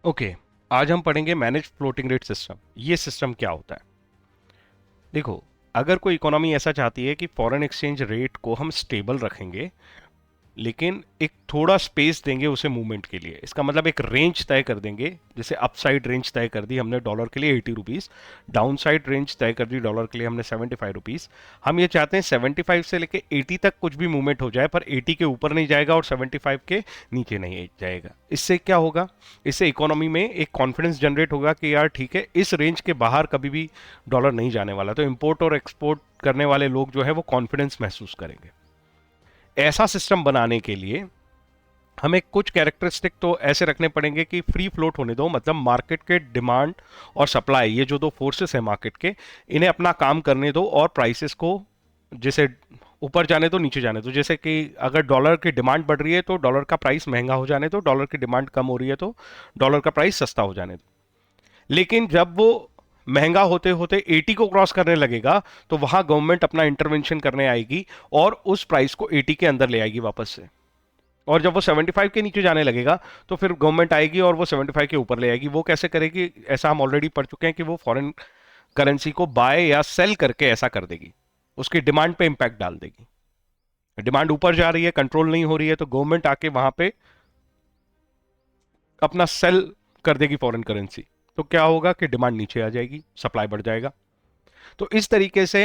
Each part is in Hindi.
ओके, आज हम पढ़ेंगे मैनेज फ्लोटिंग रेट सिस्टम। ये सिस्टम क्या होता है? देखो, अगर कोई इकोनॉमी ऐसा चाहती है कि फॉरेन एक्सचेंज रेट को हम स्टेबल रखेंगे, लेकिन एक थोड़ा स्पेस देंगे उसे मूवमेंट के लिए, इसका मतलब एक रेंज तय कर देंगे। जैसे अपसाइड रेंज तय कर दी हमने डॉलर के लिए 80 रुपीज़, डाउन साइड रेंज तय कर दी डॉलर के लिए हमने 75 रुपीज़। हम ये चाहते हैं 75 से लेके 80 तक कुछ भी मूवमेंट हो जाए, पर 80 के ऊपर नहीं जाएगा और 75 के नीचे नहीं जाएगा। इससे क्या होगा? इससे इकोनॉमी में एक कॉन्फिडेंस जनरेट होगा कि यार ठीक है, इस रेंज के बाहर कभी भी डॉलर नहीं जाने वाला। तो इंपोर्ट और एक्सपोर्ट करने वाले लोग जो है वो कॉन्फिडेंस महसूस करेंगे। ऐसा सिस्टम बनाने के लिए हमें कुछ कैरेक्टरिस्टिक तो ऐसे रखने पड़ेंगे कि फ्री फ्लोट होने दो, मतलब मार्केट के डिमांड और सप्लाई, ये जो दो फोर्सेस है मार्केट के, इन्हें अपना काम करने दो और प्राइसेस को जैसे ऊपर जाने दो नीचे जाने दो। जैसे कि अगर डॉलर की डिमांड बढ़ रही है तो डॉलर का प्राइस महंगा हो जाने दो, डॉलर की डिमांड कम हो रही है तो डॉलर का प्राइस सस्ता हो जाने दो। लेकिन जब वो महंगा होते होते 80 को क्रॉस करने लगेगा तो वहां गवर्नमेंट अपना इंटरवेंशन करने आएगी और उस प्राइस को 80 के अंदर ले आएगी वापस से। और जब वो 75 के नीचे जाने लगेगा तो फिर गवर्नमेंट आएगी और वो 75 के ऊपर ले आएगी। वो कैसे करेगी? ऐसा हम ऑलरेडी पढ़ चुके हैं कि वो फॉरेन करेंसी को बाय या सेल करके ऐसा कर देगी, उसकी डिमांड पे इंपैक्ट डाल देगी। डिमांड ऊपर जा रही है, कंट्रोल नहीं हो रही है, तो गवर्नमेंट आके वहां पे अपना सेल कर देगी फॉरेन करेंसी। तो क्या होगा कि डिमांड नीचे आ जाएगी, सप्लाई बढ़ जाएगा। तो इस तरीके से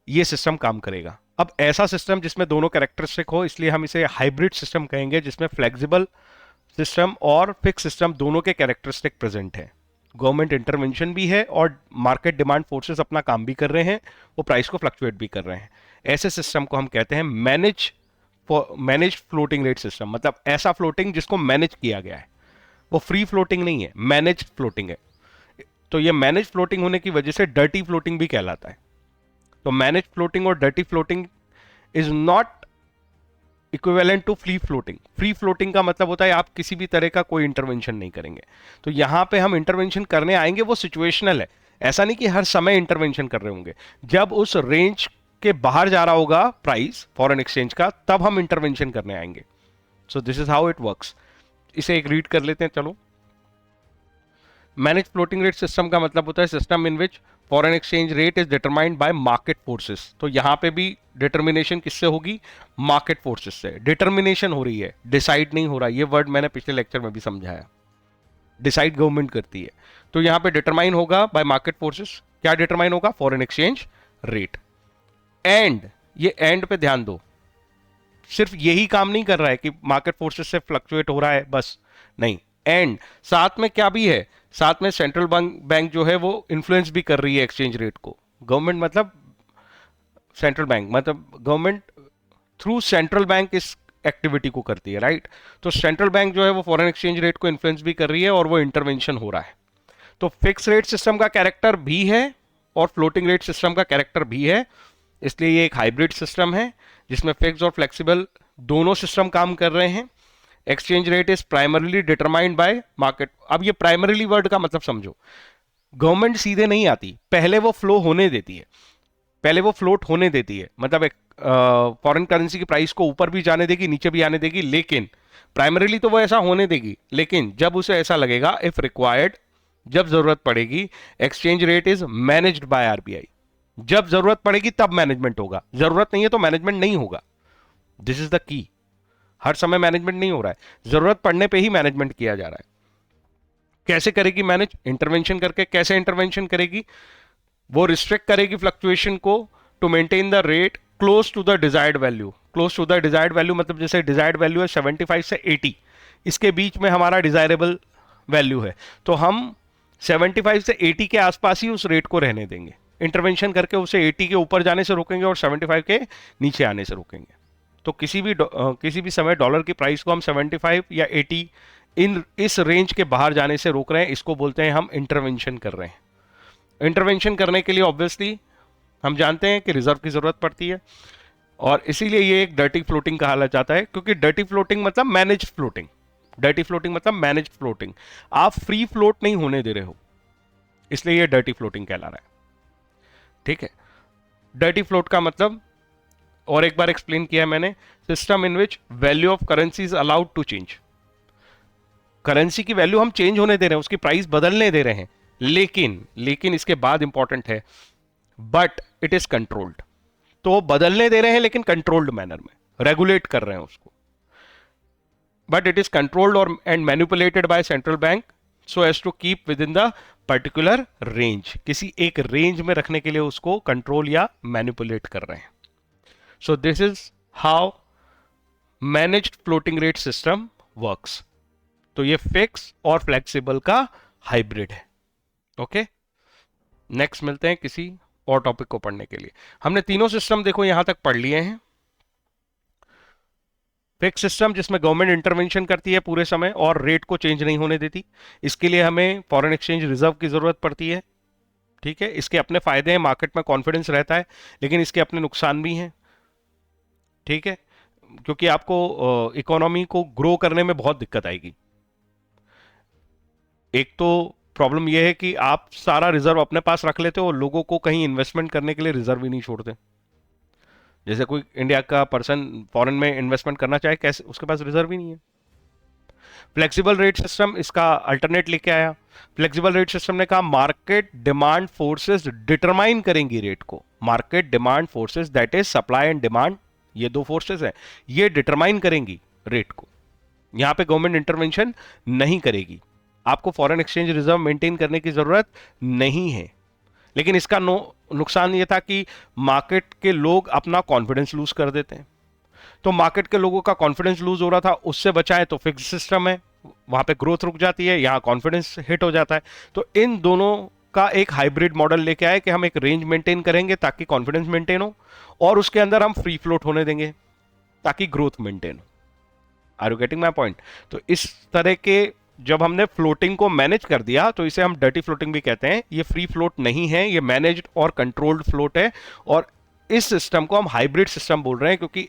ये सिस्टम काम करेगा। अब ऐसा सिस्टम जिसमें दोनों कैरेक्टरिस्टिक हो, इसलिए हम इसे हाइब्रिड सिस्टम कहेंगे, जिसमें फ्लेक्सिबल सिस्टम और फिक्स सिस्टम दोनों के कैरेक्टरिस्टिक प्रेजेंट है। गवर्नमेंट इंटरवेंशन भी है और मार्केट डिमांड फोर्सेस अपना काम भी कर रहे हैं, वो प्राइस को फ्लक्चुएट भी कर रहे हैं। ऐसे सिस्टम को हम कहते हैं मैनेज फ्लोटिंग रेट सिस्टम। मतलब ऐसा फ्लोटिंग जिसको मैनेज किया गया है, वो फ्री फ्लोटिंग नहीं है, मैनेज फ्लोटिंग है। तो ये मैनेज फ्लोटिंग होने की वजह से डर्टी फ्लोटिंग भी कहलाता है। तो मैनेज फ्लोटिंग और dirty floating is not equivalent to free floating. Free floating का मतलब होता है आप किसी भी तरह का कोई इंटरवेंशन नहीं करेंगे। तो यहां पे हम इंटरवेंशन करने आएंगे, वो सिचुएशनल है। ऐसा नहीं कि हर समय इंटरवेंशन कर रहे होंगे। जब उस रेंज के बाहर जा रहा होगा प्राइस फॉरेन एक्सचेंज का, तब हम इंटरवेंशन करने आएंगे। So this is how it works. इसे एक रीड कर लेते हैं, चलो। मैनेज फ्लोटिंग रेट सिस्टम का मतलब होता है system in which foreign exchange rate is determined by market forces. तो यहां पे भी डिटर्मिनेशन किससे होगी? मार्केट फोर्सेस से डिटर्मिनेशन हो रही है, डिसाइड नहीं हो रहा। ये वर्ड मैंने पिछले लेक्चर में भी समझाया। डिसाइड गवर्नमेंट करती है। तो यहां पे डिटरमाइन होगा बाय मार्केट फोर्सेस। क्या डिटरमाइन होगा? Foreign exchange rate. एंड, ये एंड पे ध्यान दो, सिर्फ यही काम नहीं कर रहा है कि मार्केट फोर्सेस से फ्लक्चुएट हो रहा है बस, नहीं। एंड साथ में क्या भी है? साथ में सेंट्रल बैंक जो है वो इन्फ्लुएंस भी कर रही है एक्सचेंज रेट को। गवर्नमेंट मतलब सेंट्रल बैंक, मतलब गवर्नमेंट थ्रू सेंट्रल बैंक इस एक्टिविटी को करती है, राइट। तो सेंट्रल बैंक जो है वो फॉरेन एक्सचेंज रेट को इन्फ्लुएंस भी कर रही है और वो इंटरवेंशन हो रहा है। तो फिक्स रेट सिस्टम का कैरेक्टर भी है और फ्लोटिंग रेट सिस्टम का कैरेक्टर भी है, इसलिए ये एक हाइब्रिड सिस्टम है जिसमें फिक्स और फ्लेक्सिबल दोनों सिस्टम काम कर रहे हैं। Exchange rate is primarily determined by market. अब ये प्राइमरीली वर्ड का मतलब समझो। गवर्नमेंट सीधे नहीं आती, पहले वो फ्लो होने देती है, पहले वो फ्लोट होने देती है। मतलब एक फॉरेन करेंसी की प्राइस को ऊपर भी जाने देगी, नीचे भी आने देगी, लेकिन प्राइमरीली तो वो ऐसा होने देगी। लेकिन जब उसे ऐसा लगेगा, इफ रिक्वायर्ड, जब जरूरत पड़ेगी, exchange rate is managed by RBI. जब जरूरत पड़ेगी तब मैनेजमेंट होगा, जरूरत नहीं है तो मैनेजमेंट नहीं होगा। This is the key. हर समय मैनेजमेंट नहीं हो रहा है, जरूरत पड़ने पे ही मैनेजमेंट किया जा रहा है। कैसे करेगी मैनेज? इंटरवेंशन करके। कैसे इंटरवेंशन करेगी? वो रिस्ट्रिक्ट करेगी फ्लक्चुएशन को to maintain the rate close to the desired value. Close to the desired value मतलब जैसे डिजायर्ड वैल्यू है 75 से 80, इसके बीच में हमारा डिजायरेबल वैल्यू है, तो हम 75 से 80 के आसपास ही उस रेट को रहने देंगे। इंटरवेंशन करके उसे 80 के ऊपर जाने से रोकेंगे और 75 के नीचे आने से रोकेंगे। तो किसी भी समय डॉलर की प्राइस को हम 75 या 80 इन इस रेंज के बाहर जाने से रोक रहे हैं, इसको बोलते हैं हम इंटरवेंशन कर रहे हैं। इंटरवेंशन करने के लिए ऑब्वियसली हम जानते हैं कि रिजर्व की जरूरत पड़ती है, और इसीलिए ये एक डर्टी फ्लोटिंग कहा जाता है, क्योंकि डर्टी फ्लोटिंग मतलब मैनेज फ्लोटिंग। डर्टी फ्लोटिंग मतलब मैनेज फ्लोटिंग। आप फ्री फ्लोट नहीं होने दे रहे हो, इसलिए ये डर्टी फ्लोटिंग कहला रहा है। ठीक है। डर्टी फ्लोट का मतलब और एक बार एक्सप्लेन किया है मैंने, system in which value of currency is allowed to change. Currency की वैल्यू हम चेंज होने दे रहे हैं, उसकी प्राइस बदलने दे रहे हैं, लेकिन इसके बाद इंपॉर्टेंट है, बट इट इज कंट्रोल्ड। तो बदलने दे रहे हैं लेकिन कंट्रोल्ड मैनर में, रेगुलेट कर रहे हैं उसको, बट इट इज कंट्रोल्ड और and manipulated by central bank so as to keep within the particular range, किसी एक रेंज में रखने के लिए उसको कंट्रोल या मैनिपुलेट कर रहे हैं। So this is how managed floating rate system works. तो ये फिक्स और फ्लेक्सिबल का हाइब्रिड है। ओके, नेक्स्ट मिलते हैं किसी और टॉपिक को पढ़ने के लिए। हमने तीनों सिस्टम देखो यहां तक पढ़ लिए हैं। फिक्स सिस्टम जिसमें गवर्नमेंट इंटरवेंशन करती है पूरे समय और रेट को चेंज नहीं होने देती, इसके लिए हमें फॉरेन एक्सचेंज रिजर्व की जरूरत पड़ती है। ठीक है, इसके अपने फायदे हैं, मार्केट में कॉन्फिडेंस रहता है, लेकिन इसके अपने नुकसान भी हैं। ठीक है, क्योंकि आपको इकोनॉमी को ग्रो करने में बहुत दिक्कत आएगी। एक तो प्रॉब्लम यह है कि आप सारा रिजर्व अपने पास रख लेते हो और लोगों को कहीं इन्वेस्टमेंट करने के लिए रिजर्व ही नहीं छोड़ते। जैसे कोई इंडिया का पर्सन फॉरेन में इन्वेस्टमेंट करना चाहे, कैसे, उसके पास रिजर्व ही नहीं है। फ्लेक्सिबल रेट सिस्टम इसका अल्टरनेट लेके आया। फ्लेक्सिबल रेट सिस्टम ने कहा मार्केट डिमांड फोर्सेस डिटरमाइन करेंगी रेट को। Market demand forces that is supply and demand, ये दो फोर्सेस हैं, ये डिटरमाइन करेंगी रेट को। यहां पे गवर्नमेंट इंटरवेंशन नहीं करेगी, आपको फॉरेन एक्सचेंज रिजर्व मेंटेन करने की जरूरत नहीं है। लेकिन इसका नुकसान यह था कि मार्केट के लोग अपना कॉन्फिडेंस लूज कर देते हैं। तो मार्केट के लोगों का कॉन्फिडेंस लूज हो रहा था, उससे बचाएं तो फिक्स सिस्टम है, वहां पे ग्रोथ रुक जाती है, यहां कॉन्फिडेंस हिट हो जाता है। तो इन दोनों का एक हाइब्रिड मॉडल लेके आए कि हम एक रेंज मेंटेन करेंगे ताकि कॉन्फिडेंस मेंटेन हो, और उसके अंदर हम फ्री फ्लोट होने देंगे ताकि ग्रोथ मेंटेन हो। Are you getting my point? तो इस तरह के जब हमने फ्लोटिंग को मैनेज कर दिया तो इसे हम डर्टी फ्लोटिंग भी कहते हैं। ये फ्री फ्लोट नहीं है, ये मैनेज्ड और कंट्रोल्ड फ्लोट है, और इस सिस्टम को हम हाइब्रिड सिस्टम बोल रहे हैं, क्योंकि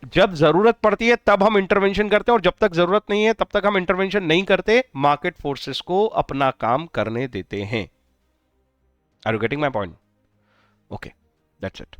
जब जरूरत पड़ती है तब हम इंटरवेंशन करते हैं और जब तक जरूरत नहीं है तब तक हम इंटरवेंशन नहीं करते, मार्केट फोर्सेस को अपना काम करने देते हैं। Are you getting my point? Okay, that's it.